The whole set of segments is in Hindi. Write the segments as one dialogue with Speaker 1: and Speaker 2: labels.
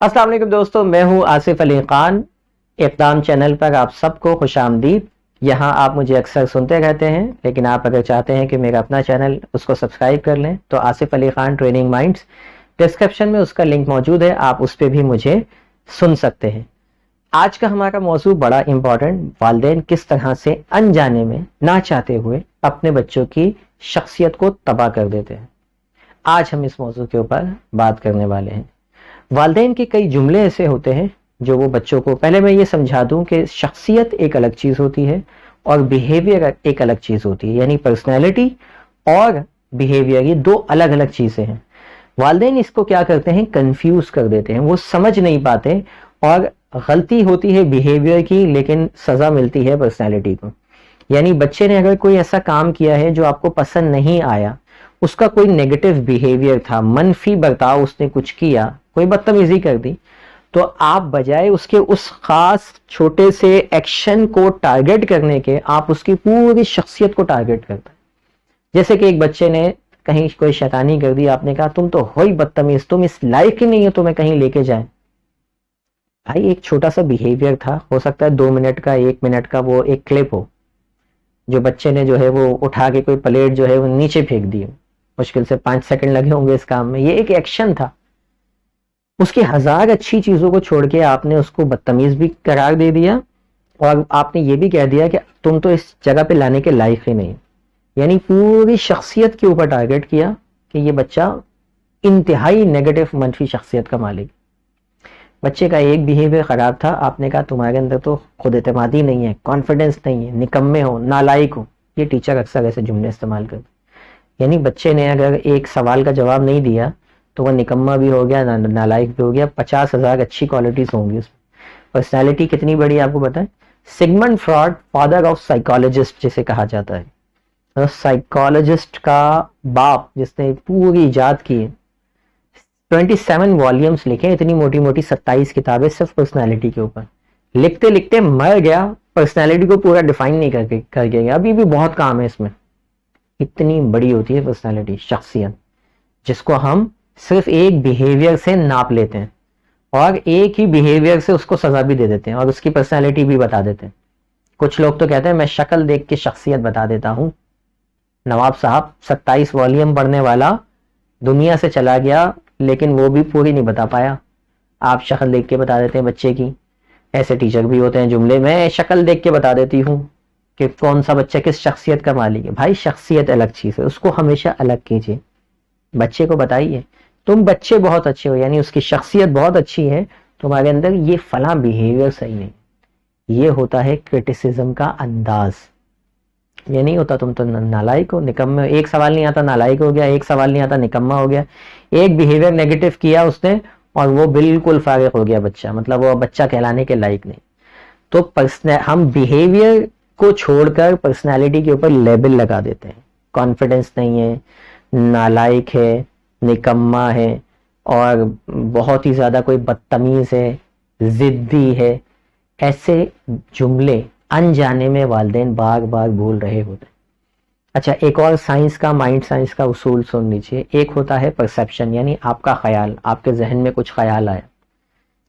Speaker 1: अस्सलाम वालेकुम दोस्तों, मैं हूं आसिफ अली खान। इक़दाम चैनल पर आप सबको खुशामदीद। यहाँ आप मुझे अक्सर सुनते रहते हैं, लेकिन आप अगर चाहते हैं कि मेरा अपना चैनल उसको सब्सक्राइब कर लें तो Asif Ali Khan training minds, description में उसका लिंक मौजूद है, आप उस पर भी मुझे सुन सकते हैं। आज का हमारा मौजू बड़ा इंपॉर्टेंट, वालिदैन किस तरह से अनजाने में ना चाहते हुए अपने बच्चों की शख्सियत को तबाह कर देते हैं। आज हम इस मौजू के ऊपर बात करने वाले हैं। वालिदैन के कई जुमले ऐसे होते हैं जो वो बच्चों को, पहले मैं ये समझा दूं कि शख्सियत एक अलग चीज होती है और बिहेवियर एक अलग चीज होती है, यानी पर्सनैलिटी और बिहेवियर ये दो अलग अलग चीजें हैं। वालिदैन इसको क्या करते हैं, कंफ्यूज कर देते हैं, वो समझ नहीं पाते और गलती होती है बिहेवियर की लेकिन सजा मिलती है पर्सनैलिटी को। यानी बच्चे ने अगर कोई ऐसा काम किया है जो आपको पसंद नहीं आया, उसका कोई नेगेटिव बिहेवियर था, मनफी बर्ताव उसने कुछ किया, कोई बदतमीजी कर दी, तो आप बजाय उसके उस खास छोटे से एक्शन को टारगेट करने के आप उसकी पूरी शख्सियत को टारगेट करते हैं। जैसे कि एक बच्चे ने कहीं कोई शैतानी कर दी, आपने कहा तुम तो हो ही बदतमीज, तुम इस लायक ही नहीं हो तुम्हें कहीं लेके जाए। भाई एक छोटा सा बिहेवियर था, हो सकता है 2 मिनट का 1 मिनट का वो एक क्लिप हो, जो बच्चे ने जो है वो उठा के कोई प्लेट जो है वो नीचे फेंक दी, मुश्किल से 5 सेकंड लगे होंगे इस काम में, ये एक एक्शन था। उसकी 1000 अच्छी चीजों को छोड़ के आपने उसको बदतमीज भी करार दे दिया और आपने ये भी कह दिया कि तुम तो इस जगह पे लाने के लायक ही नहीं। यानी पूरी शख्सियत के ऊपर टारगेट किया कि ये बच्चा इंतहाई नेगेटिव मनफी शख्सियत का मालिक। बच्चे का एक बिहेवियर खराब था, आपने कहा तुम्हारे अंदर तो खुद एतमादी नहीं है, कॉन्फिडेंस नहीं है, निकम्मे हो, नालायक हो। ये टीचर अक्सर ऐसे जुमले इस्तेमाल करते। यानी बच्चे ने अगर एक सवाल का जवाब नहीं दिया तो वह निकम्मा भी हो गया, नालायक भी हो गया। 50,000 अच्छी क्वालिटीज होंगी उसमें। पर्सनैलिटी कितनी बड़ी आपको पता है? Sigmund fraud, father of psychologist जिसे कहा जाता है, तो साइकोलॉजिस्ट का बाप जिसने पूरी इजाद की है, 27 वॉल्यूम्स लिखे, इतनी मोटी मोटी 27 किताबें सिर्फ पर्सनैलिटी के ऊपर। लिखते लिखते मर गया, पर्सनैलिटी को पूरा डिफाइन नहीं कर गया। अभी भी बहुत काम है इसमें। इतनी बड़ी होती है पर्सनैलिटी, शख्सियत, जिसको हम सिर्फ एक बिहेवियर से नाप लेते हैं और एक ही बिहेवियर से उसको सजा भी दे देते हैं और उसकी पर्सनैलिटी भी बता देते हैं। कुछ लोग तो कहते हैं मैं शक्ल देख के शख्सियत बता देता हूं। नवाब साहब 27 वॉल्यूम पढ़ने वाला दुनिया से चला गया, लेकिन वो भी पूरी नहीं बता पाया। आप शक्ल देख के बता देते हैं बच्चे की। ऐसे टीचर भी होते हैं जुमले में, शक्ल देख के बता देती हूँ कि कौन सा बच्चा किस शख्सियत का मालिक है। भाई शख्सियत अलग चीज है, उसको हमेशा अलग कीजिए। बच्चे को बताइए तुम बच्चे बहुत अच्छे हो, यानी उसकी शख्सियत बहुत अच्छी है, तुम्हारे अंदर ये फला बिहेवियर सही नहीं। ये होता है क्रिटिसिज्म का अंदाज। ये नहीं होता तुम तो नालायक हो, निकम्मे हो। एक सवाल नहीं आता नालायक हो गया, एक सवाल नहीं आता निकम्मा हो गया। एक बिहेवियर नेगेटिव किया उसने और वो बिल्कुल फारिग हो गया बच्चा, मतलब वो बच्चा कहलाने के लायक नहीं। तो हम बिहेवियर को छोड़कर पर्सनैलिटी के ऊपर लेबल लगा देते हैं। कॉन्फिडेंस नहीं है, नालायक है, निकम्मा है और बहुत ही ज्यादा कोई बदतमीज है, जिद्दी है। ऐसे जुमले अनजाने में वालिदैन बार बार बोल रहे होते हैं। अच्छा, एक और साइंस का, माइंड साइंस का उसूल सुन लीजिए। एक होता है परसेप्शन, यानी आपका ख्याल, आपके जहन में कुछ ख्याल आया,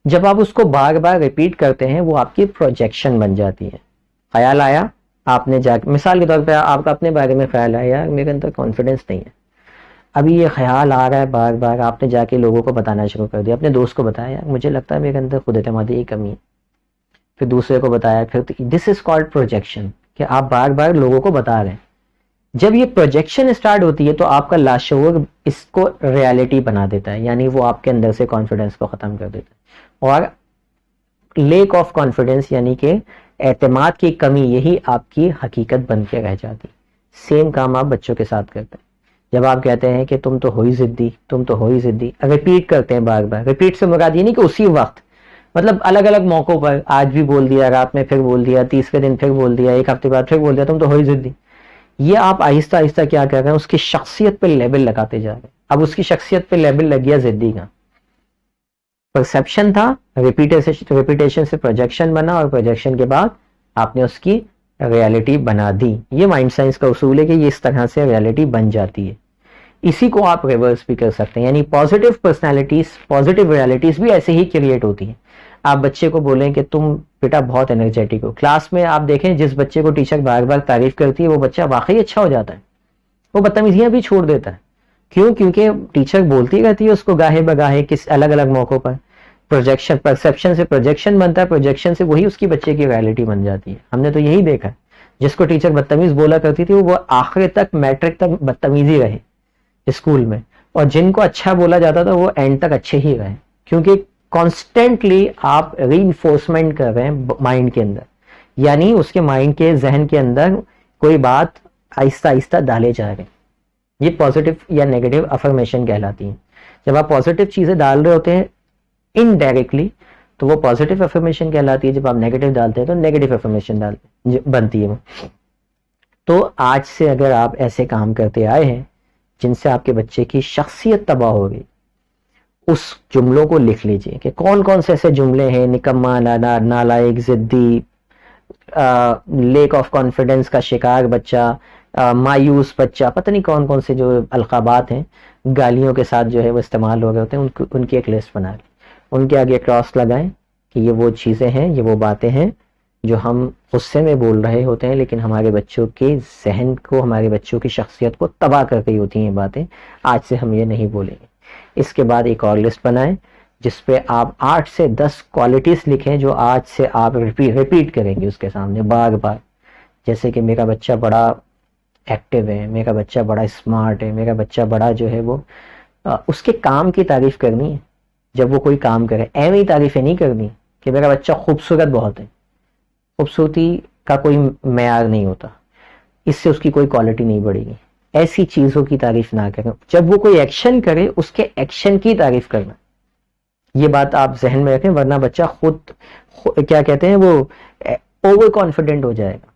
Speaker 1: जब आप उसको बार बार रिपीट करते हैं वो आपकी प्रोजेक्शन बन जाती है। ख्याल आया, आपने जाके, मिसाल के तौर पे आपका अपने बारे में ख्याल आया, यार मेरे अंदर कॉन्फिडेंस नहीं है, अभी ये ख्याल आ रहा है बार बार, आपने जाके लोगों को बताना शुरू कर दिया। अपने दोस्त को बताया, यार मुझे लगता है मेरे अंदर खुद एतमादी की कमी है। फिर दूसरे को बताया, फिर दिस इज कॉल्ड प्रोजेक्शन, कि आप बार बार लोगों को बता रहे हैं। जब ये प्रोजेक्शन स्टार्ट होती है तो आपका लाशऊर इसको रियलिटी बना देता है, यानी वो आपके अंदर से कॉन्फिडेंस को खत्म कर देता है। और लेक ऑफ कॉन्फिडेंस यानी कि एतमाद की कमी, यही आपकी हकीकत बन के रह जाती। सेम काम आप बच्चों के साथ करते हैं। जब आप कहते हैं कि तुम तो हो ही जिद्दी, तुम तो हो ही जिद्दी, रिपीट करते हैं बार बार। रिपीट से मुराद ये नहीं कि उसी वक्त, मतलब अलग अलग मौकों पर, आज भी बोल दिया, रात में फिर बोल दिया, तीसरे दिन फिर बोल दिया, एक हफ्ते बाद फिर बोल दिया, तुम तो हो ही जिद्दी। ये आप आहिस्ता आहिस्ता क्या कर रहे हैं, उसकी शख्सियत पे लेबल लगाते जा रहे हैं। अब उसकी शख्सियत पे लेबल लग गया जिद्दी का। परसेप्शन था, रिपीटेशन से प्रोजेक्शन बना और प्रोजेक्शन के बाद आपने उसकी रियलिटी बना दी। ये माइंड साइंस का उसूल है कि ये इस तरह से रियलिटी बन जाती है। इसी को आप रिवर्स भी कर सकते हैं, यानी पॉजिटिव पर्सनैलिटीज, पॉजिटिव रियलिटीज भी ऐसे ही क्रिएट होती हैं। आप बच्चे को बोलें कि तुम बेटा बहुत एनर्जेटिक हो, क्लास में आप देखें जिस बच्चे को टीचर बार बार तारीफ करती है वो बच्चा वाकई अच्छा हो जाता है, वो बदतमीजियां भी छोड़ देता है। क्यों? क्योंकि टीचर बोलती रहती है उसको गाहे बगाहे किस अलग अलग मौकों पर। प्रोजेक्शन, परसेप्शन से प्रोजेक्शन बनता है, प्रोजेक्शन से वही उसकी बच्चे की रियलिटी बन जाती है। हमने तो यही देखा, जिसको टीचर बदतमीज बोला करती थी वो आखिर तक, मैट्रिक तक बदतमीजी रहे स्कूल में, और जिनको अच्छा बोला जाता था वो एंड तक अच्छे ही रहे, क्योंकि कॉन्स्टेंटली आप रीइंफोर्समेंट कर रहे हैं माइंड के अंदर, यानी उसके माइंड के जहन के अंदर कोई बात आहिस्ता आहिस्ता डाले जा रहे हैं। ये पॉजिटिव या नेगेटिव अफर्मेशन कहलाती है। जब आप पॉजिटिव चीजें डाल रहे होते हैं इनडायरेक्टली तो वो पॉजिटिव अफर्मेशन कहलाती है, जब आप नेगेटिव डालते हैं तो नेगेटिव अफर्मेशन बनती है वो। तो आज से अगर आप ऐसे काम करते आए हैं जिनसे आपके बच्चे की शख्सियत तबाह हो गई, उस जुमलों को लिख लीजिए कि कौन कौन से ऐसे जुमले हैं, निकम्मा, नालायक, जिद्दी, लेक ऑफ कॉन्फिडेंस का शिकार बच्चा, मायूस बच्चा, पता नहीं कौन कौन से जो अलकाबात हैं गालियों के साथ जो है वो इस्तेमाल हो रहे होते हैं, उनकी एक लिस्ट बना लें, उनके आगे क्रॉस लगाएं कि ये वो चीज़ें हैं, ये वो बातें हैं जो हम गुस्से में बोल रहे होते हैं, लेकिन हमारे बच्चों के जहन को, हमारे बच्चों की शख्सियत को तबाह कर रही होती हैं बातें। आज से हम ये नहीं बोलेंगे। इसके बाद एक और लिस्ट बनाएं जिस पे आप 8 से 10 क्वालिटीज लिखें जो आज से आप रिपीट करेंगे उसके सामने बार बार। जैसे कि मेरा बच्चा बड़ा एक्टिव है, मेरा बच्चा बड़ा स्मार्ट है, मेरा बच्चा बड़ा जो है वो उसके काम की तारीफ करनी है। जब वो कोई काम करे ऐਵੇਂ ही तारीफें नहीं करनी कि मेरा बच्चा खूबसूरत बहुत है। खूबसूरती का कोई मेयार नहीं होता, इससे उसकी कोई क्वालिटी नहीं बढ़ेगी। ऐसी चीजों की तारीफ ना करें। जब वो कोई एक्शन करे उसके एक्शन की तारीफ करना, ये बात आप जहन में रखें, वरना बच्चा खुद क्या कहते हैं वो ओवर कॉन्फिडेंट हो जाएगा।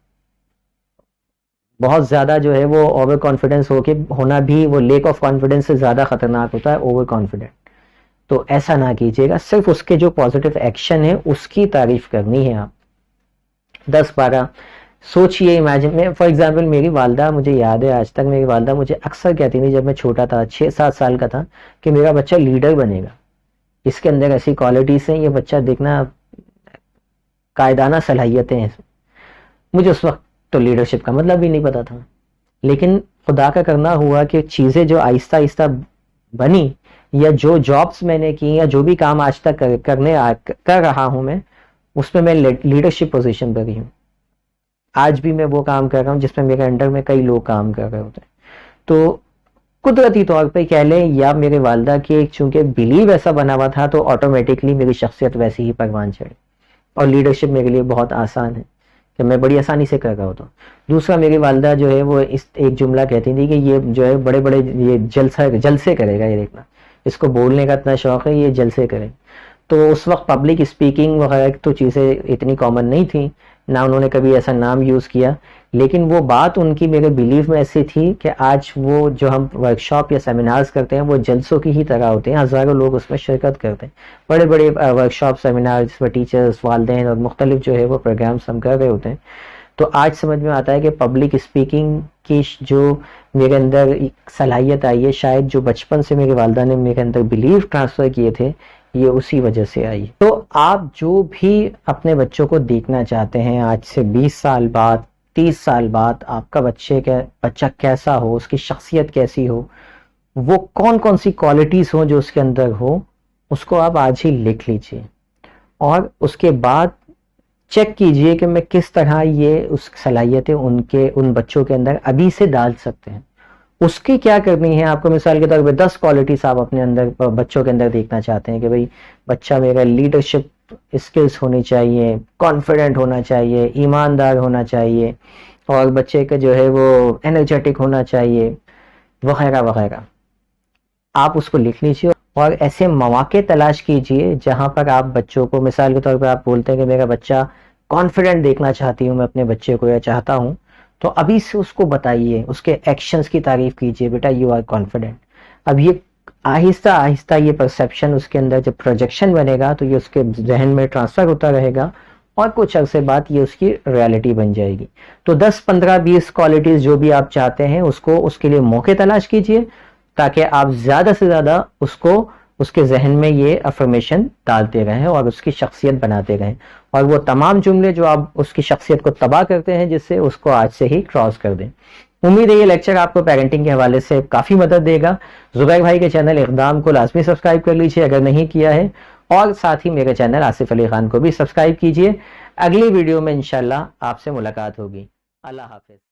Speaker 1: बहुत ज्यादा जो है वो ओवर कॉन्फिडेंस होना भी वो लेक ऑफ कॉन्फिडेंस से ज्यादा खतरनाक होता है ओवर कॉन्फिडेंट। तो ऐसा ना कीजिएगा, सिर्फ उसके जो पॉजिटिव एक्शन है उसकी तारीफ करनी है आप। 10-12 सोचिए, इमेजिन में, फॉर एग्जांपल मेरी वालदा, मुझे याद है आज तक मेरी वालदा मुझे अक्सर कहती थी जब मैं छोटा था, 6-7 साल का था, कि मेरा बच्चा लीडर बनेगा, इसके अंदर ऐसी क्वालिटीज हैं, ये बच्चा देखना कायदाना सलाहियतें हैं। मुझे उस वक्त तो लीडरशिप का मतलब भी नहीं पता था, लेकिन खुदा का करना हुआ कि चीज़ें जो आहिस्ता आहिस्ता बनी, या जो जॉब्स मैंने की, या जो भी काम आज तक कर रहा हूं मैं, उसमें मैं लीडरशिप पोजीशन पर ही हूँ। आज भी मैं वो काम कर रहा हूँ जिसमें मेरे अंडर में कई लोग काम कर रहे होते हैं। तो कुदरती तौर पे कह लें, या मेरे वालदा के चूंकि बिलीव ऐसा बना हुआ था, तो ऑटोमेटिकली मेरी शख्सियत वैसी ही परवान चढ़ी, और लीडरशिप मेरे लिए बहुत आसान है कि मैं बड़ी आसानी से कर रहा होता हूँ। दूसरा, मेरी वालदा जो है वो इस एक जुमला कहती थी कि ये जो है बड़े बड़े ये जलसे करेगा, ये देखना, इसको बोलने का इतना शौक है, ये जलसे करे। तो उस वक्त पब्लिक स्पीकिंग वगैरह तो चीज़ें इतनी कॉमन नहीं थी, ना उन्होंने कभी ऐसा नाम यूज़ किया, लेकिन वो बात उनकी मेरे बिलीव में ऐसी थी कि आज वो जो हम वर्कशॉप या सेमिनार्स करते हैं वो जलसों की ही तरह होते हैं। हज़ारों लोग उसमें शिरकत करते हैं, बड़े बड़े वर्कशॉप सेमिनार जिसमें टीचर्स, वालिदैन और मुख्तलिफ जो है वो प्रोग्राम्स हम कर रहे होते हैं। तो आज समझ में आता है कि पब्लिक स्पीकिंग की जो मेरे अंदर सलाहियत आई है, शायद जो बचपन से मेरी वालदा ने मेरे अंदर बिलीव ट्रांसफ़र किए थे, ये उसी वजह से आई। तो आप जो भी अपने बच्चों को देखना चाहते हैं, आज से 20 साल बाद, 30 साल बाद आपका बच्चा कैसा हो, उसकी शख्सियत कैसी हो, वो कौन कौन सी क्वालिटीज़ हो जो उसके अंदर हो, उसको आप आज ही लिख लीजिए, और उसके बाद चेक कीजिए कि मैं किस तरह ये उस सलाहियतें उन बच्चों के अंदर अभी से डाल सकते हैं। उसकी क्या करनी है आपको, मिसाल के तौर पे 10 क्वालिटीज आप अपने अंदर बच्चों के अंदर देखना चाहते हैं कि भाई बच्चा मेरा लीडरशिप स्किल्स होनी चाहिए, कॉन्फिडेंट होना चाहिए, ईमानदार होना चाहिए, और बच्चे का जो है वो एनर्जेटिक होना चाहिए, वगैरह वगैरह। आप उसको लिख लीजिए और ऐसे मौके तलाश कीजिए जहां पर आप बच्चों को, मिसाल के तौर पर आप बोलते हैं कि मेरा बच्चा कॉन्फिडेंट देखना चाहती हूँ मैं अपने बच्चे को, या चाहता हूँ, तो अभी से उसको बताइए, उसके एक्शंस की तारीफ कीजिए, बेटा यू आर कॉन्फिडेंट। अब ये आहिस्ता आहिस्ता ये परसेप्शन उसके अंदर जब प्रोजेक्शन बनेगा तो ये उसके जहन में ट्रांसफर होता रहेगा, और कुछ अरसे बाद ये उसकी रियलिटी बन जाएगी। तो 10, 15, 20 क्वालिटीज जो भी आप चाहते हैं उसको, उसके लिए मौके तलाश कीजिए, ताकि आप ज़्यादा से ज़्यादा उसको उसके जहन में ये अफर्मेशन डालते रहें और उसकी शख्सियत बनाते रहें, और वो तमाम जुमले जो आप उसकी शख्सियत को तबाह करते हैं जिससे उसको आज से ही क्रॉस कर दें। उम्मीद है ये लेक्चर आपको पेरेंटिंग के हवाले से काफ़ी मदद देगा। जुबैर भाई के चैनल इक़दाम को लाजमी सब्सक्राइब कर लीजिए अगर नहीं किया है, और साथ ही मेरे चैनल आसिफ अली खान को भी सब्सक्राइब कीजिए। अगली वीडियो में इंशाल्लाह आपसे मुलाकात होगी। अल्लाह हाफिज़।